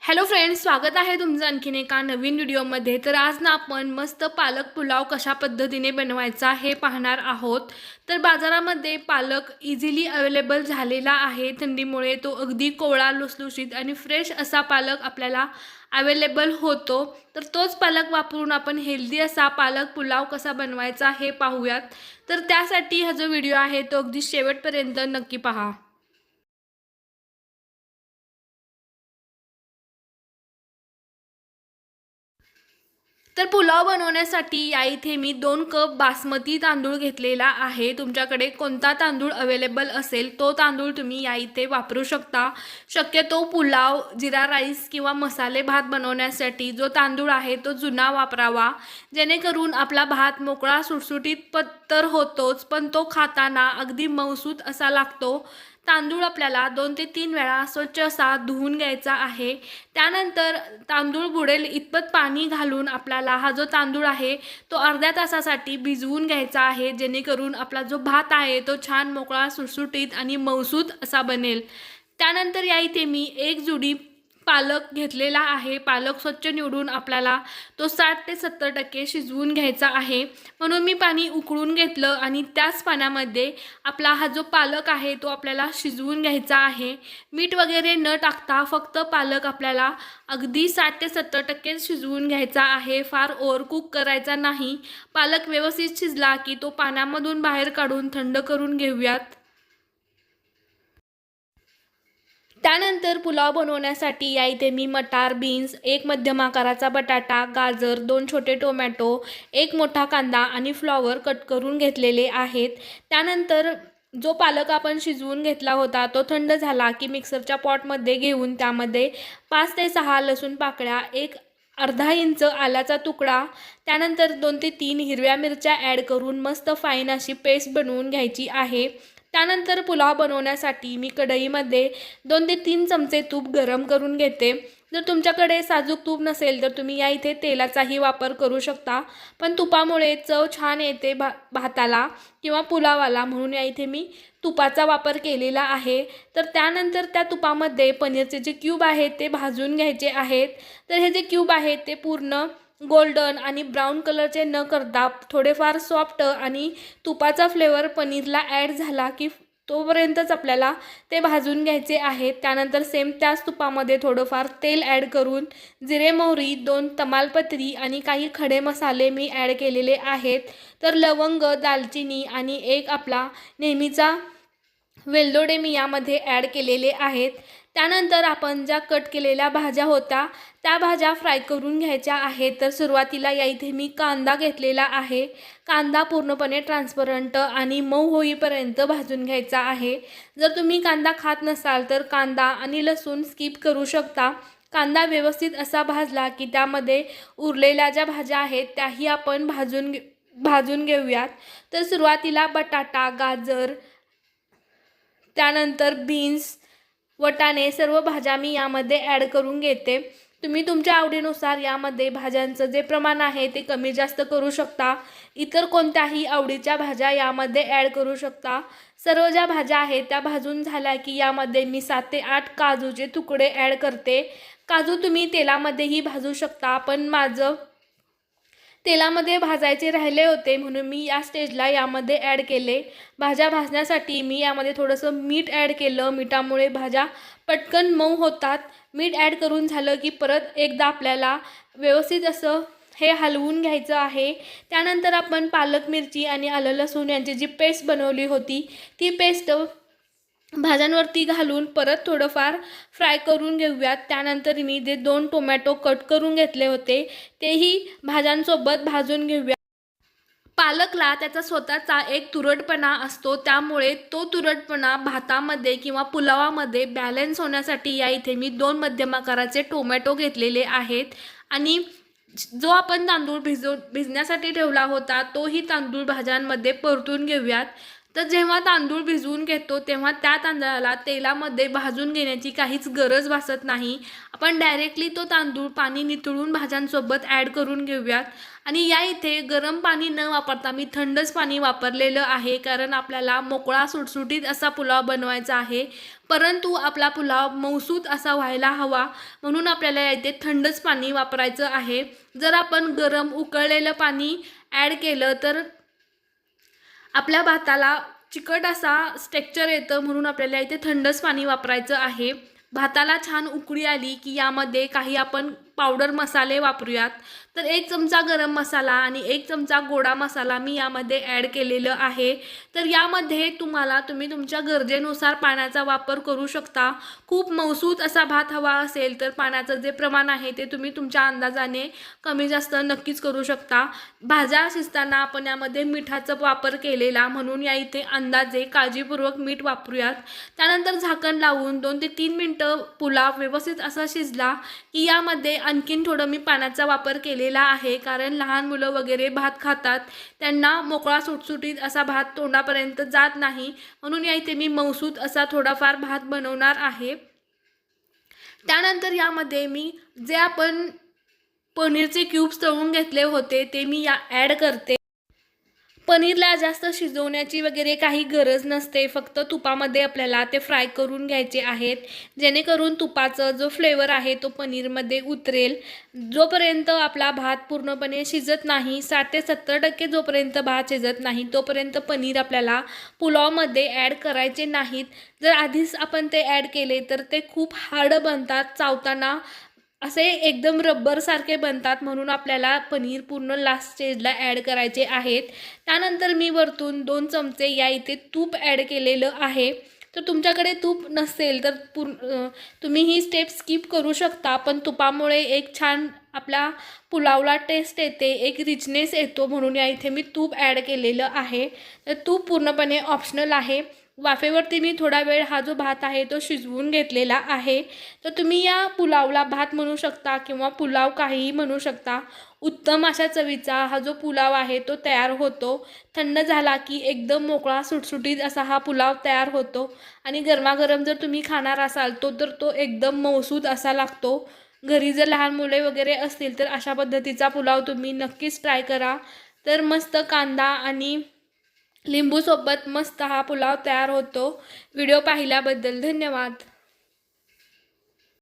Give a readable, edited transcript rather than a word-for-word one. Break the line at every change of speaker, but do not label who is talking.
Hello friends, स्वागत आहे तुमचं आणखीन एका नवीन व्हिडिओमध्ये। तर आज ना आपण मस्त पालक पुलाव कशा पद्धतीने बनवायचा हे पाहणार आहोत। तर बाजारामध्ये पालक इझिली अवेलेबल झालेला आहे। थंडीमुळे तो अगदी कोवळा, लुसलुशीत आणि फ्रेश असा पालक आपल्याला अवेलेबल होतो। तर तोच पालक वापरून आपण हेल्दी असा पालक पुलाव कसा बनवायचा हे पाहूयात। तर त्यासाठी हा जो व्हिडिओ आहे तो अगदी शेवटपर्यंत नक्की पहा। तर पुलाव बनवण्यासाठी या इथे मी 2 कप बासमती तांदूळ घेतलेला आहे। तुमच्याकडे कोणता तांदूळ अवेलेबल असेल तो तांदूळ तुम्ही या इथे वापरू शकता। शक्यतो पुलाव, जिरा राईस किंवा मसाले भात बनवण्यासाठी जो तांदूळ आहे तो जुना वापरावा, जेणेकरून आपला भात मोकळा सुटसुटीत तर होतोच, पण तो खाताना अगदी मऊसूत असा लागतो। तांदूळ आपल्याला 2 ते 3 वेळा स्वच्छ असा धुवून घ्यायचा आहे। त्यानंतर तांदूळ बुडेल इतपत पाणी घालून आपल्याला हा जो तांदूळ आहे तो अर्ध्या तासासाठी भिजवून घ्यायचा आहे, जेणेकरून आपला जो भात आहे तो छान मोकळा, सुटसुटीत आणि मऊसूत असा बनेल। त्यानंतर या इथे मी 1 जुडी पालक घेतलेला आहे। पालक स्वच्छ निवडून आपल्याला तो 60 ते 70% शिजवून घ्यायचा आहे। म्हणून मी पाणी उकळून घेतलं आणि त्याच पाण्यामध्ये आपला हा जो पालक आहे तो आपल्याला शिजवून घ्यायचा आहे। मीठ वगैरे न टाकता फक्त पालक आपल्याला अगदी 60 ते 70% शिजवून घ्यायचा आहे। फार ओव्हर कुक करायचा नाही। पालक व्यवस्थित शिजला की तो पाण्यामधून बाहेर काढून थंड करून घेऊयात। त्यानंतर पुलाव बनवण्यासाठी या इथे मी मटार, बीन्स, 1 मध्यम आकाराचा बटाटा, गाजर, 2 छोटे टोमॅटो, 1 मोठा कांदा आणि फ्लॉवर कट करून घेतलेले आहेत। त्यानंतर जो पालक आपण शिजवून घेतला होता तो थंड झाला की मिक्सरच्या पॉटमध्ये घेऊन त्यामध्ये 5 ते 6 लसूण पाकळ्या, एक अर्धा इंच आल्याचा तुकडा, त्यानंतर 2 ते 3 हिरव्या मिरच्या ॲड करून मस्त फाईन अशी पेस्ट बनवून घ्यायची आहे। त्यानंतर पुलाव बनवण्यासाठी मी कढईमध्ये 2 ते 3 चमचे तूप गरम करून घेते। जर तुमच्याकडे साजूक तूप नसेल तर तुम्ही या इथे तेलाचाही वापर करू शकता, पण तुपामुळे चव छान येते भाताला किंवा पुलावाला, म्हणून या इथे मी तुपाचा वापर केलेला आहे। तर त्यानंतर त्या तुपामध्ये पनीरचे जे क्यूब आहेत ते भाजून घ्यायचे आहेत। तर हे जे क्यूब आहेत ते पूर्ण गोल्डन आणि ब्राऊन कलरचे न करता थोडेफार सॉफ्ट आणि तुपाचा फ्लेवर पनीरला ॲड झाला की तोपर्यंतच आपल्याला ते भाजून घ्यायचे आहेत। त्यानंतर सेम त्याच तुपामध्ये थोडंफार तेल ॲड करून जिरे, मोहरी, 2 तमालपत्री आणि काही खडे मसाले मी ॲड केलेले आहेत। तर लवंग, दालचिनी आणि एक आपला नेहमीचा वेलदोडे मी यामध्ये ॲड केलेले आहेत। त्यानंतर आपण ज्या कट केलेल्या भाज्या होत्या त्या भाज्या फ्राय करून घ्यायच्या आहेत। तर सुरुवातीला या इथे मी कांदा घेतलेला आहे। कांदा पूर्णपणे ट्रान्सपरंट आणि मऊ होईपर्यंत भाजून घ्यायचा आहे। जर तुम्ही कांदा खात नसाल तर कांदा आणि लसूण स्किप करू शकता। कांदा व्यवस्थित असा भाजला की त्यामध्ये उरलेल्या ज्या भाज्या आहेत त्याही आपण भाजून घेऊयात। तर सुरुवातीला बटाटा, गाजर, त्यानंतर बीन्स, वटाणे सर्व भाज्या मी यामध्ये ॲड करून घेते। तुम्ही तुमच्या आवडीनुसार यामध्ये भाज्यांचं जे प्रमाण आहे ते कमी जास्त करू शकता। इतर कोणत्याही आवडीच्या भाज्या यामध्ये ॲड करू शकता। सर्व ज्या भाज्या आहेत त्या भाजून झाल्या की यामध्ये मी 7 ते 8 काजूचे तुकडे ॲड करते। काजू तुम्ही तेलामध्येही भाजू शकता, पण माझं तेलामध्ये भाजायचे राहिले होते म्हणून मी या स्टेजला यामध्ये ॲड केले। भाज्या भाजण्यासाठी मी यामध्ये थोडंसं मीठ ॲड केलं। मिठामुळे भाज्या पटकन मऊ होतात। मीठ ॲड करून झालं की परत एकदा आपल्याला व्यवस्थित असं हे हलवून घ्यायचं आहे। त्यानंतर आपण पालक, मिरची आणि आलं लसूण यांची जी पेस्ट बनवली होती ती पेस्ट भाज्यांवरती घालून परत थोडंफार फ्राय करून घेऊयात। त्यानंतर मी जे 2 टोमॅटो कट करून घेतले होते तेही भाज्यांसोबत भाजून घेऊया। पालकला त्याचा स्वतःचा एक तुरटपणा असतो, त्यामुळे तो तुरटपणा भातामध्ये किंवा पुलावामध्ये बॅलन्स होण्यासाठी या इथे मी 2 मध्यम आकाराचे टोमॅटो घेतलेले आहेत आणि जो आपण तांदूळ भिजण्यासाठी ठेवला होता तोही तांदूळ भाज्यांमध्ये परतून घेऊयात। तर जेव्हा तांदूळ भिजवून घेतो तेव्हा त्या तांदळाला तेलामध्ये भाजून घेण्याची काहीच गरज भासत नाही. आपण डायरेक्टली तो तांदूळ पाणी नितळून भाज्यांसोबत ॲड करून घेऊयात. आणि या इथे गरम पाणी न वापरता मी थंडच पाणी वापरलेलं आहे, कारण आपल्याला मोकळा सुटसुटीत असा पुलाव बनवायचा आहे. परंतु आपला पुलाव मऊसूत असा व्हायला हवा, म्हणून आपल्याला इथे थंडच पाणी वापरायचं आहे. जर आपण गरम उकळलेलं पाणी ॲड केलं तर आपल्या भाताला चिकट असा टेक्स्चर येतं, म्हणून आपल्याला इथे थंडच पाणी वापरायचं आहे. भाताला छान उकळी आली की यामध्ये काही आपण पावडर मसाले वापरूयात. तर 1 चमचा गरम मसाला आणि 1 चमचा गोडा मसाला मी यामध्ये ॲड केलेलं आहे. तर यामध्ये तुम्ही तुमच्या गरजेनुसार पाण्याचा वापर करू शकता. खूप मऊसूत असा भात हवा असेल तर पाण्याचं जे प्रमाण आहे ते तुम्ही तुमच्या अंदाजाने कमी जास्त नक्कीच करू शकता. भाज्या शिजताना आपण यामध्ये मिठाचा वापर केलेला, म्हणून या इथे अंदाजे काळजीपूर्वक मीठ वापरूयात. त्यानंतर झाकण लावून 2 ते 3 मिनिटं पुलाव व्यवस्थित असा शिजला की यामध्ये आणखीन थोडं मी पाण्याचा वापर केलेला आहे, कारण लहान मुलं वगैरे भात खातात, त्यांना मोकळा सुटसुटीत असा भात तोंडापर्यंत जात नाही, म्हणून या इथे मी मऊसूत असा थोडाफार भात बनवणार आहे. त्यानंतर यामध्ये मी जे आपण पनीरचे क्यूब्स तळून घेतले होते ते मी ॲड करते. पनीरला जास्त शिजवण्याची वगैरे काही गरज नसते, फक्त तुपामध्ये आपल्याला ते फ्राय करून घ्यायचे आहेत, जेणेकरून तुपाचा जो फ्लेवर आहे तो पनीरमध्ये उतरेल. जोपर्यंत आपला भात पूर्णपणे शिजत नाही, 60 ते 70% जोपर्यंत भात शिजत नाही तोपर्यंत पनीर आपल्याला पुलावमध्ये ॲड करायचे नाहीत. जर आधीच आपण ते ॲड केले तर ते खूप हार्ड बनतात, चावताना असे एकदम रब्बरसारखे बनतात, म्हणून आपल्याला पनीर पूर्ण लास्ट स्टेजला ॲड करायचे आहेत. त्यानंतर मी वरतून 2 चमचे या इथे तूप ॲड केलेलं आहे. तर तुमच्याकडे तूप नसेल तर तुम्ही ही स्टेप स्किप करू शकता, पण तुपामुळे एक छान आपल्या पुलावला टेस्ट येते, एक रिचनेस येतो, म्हणून या इथे मी तूप ॲड केलेलं आहे. तर तूप पूर्णपणे ऑप्शनल आहे. वाफेवरती मी थोडा वेळ हा जो भात आहे तो शिजवून घेतलेला आहे. तर तुम्ही या पुलावला भात म्हणू शकता किंवा पुलाव काहीही म्हणू शकता. उत्तम अशा चवीचा हा जो पुलाव आहे तो तयार होतो. थंड झाला की एकदम मोकळा सुटसुटीत असा हा पुलाव तयार होतो आणि गरमागरम जर तुम्ही खाणार असाल तर तो एकदम मऊसूत असा लागतो. घरी जर लहान मुले वगैरे असतील तर अशा पद्धतीचा पुलाव तुम्ही नक्कीच ट्राय करा. तर मस्त कांदा आणि लिंबूसोबत मस्त हा पुलाव तयार होतो. व्हिडिओ पाहिल्याबद्दल धन्यवाद.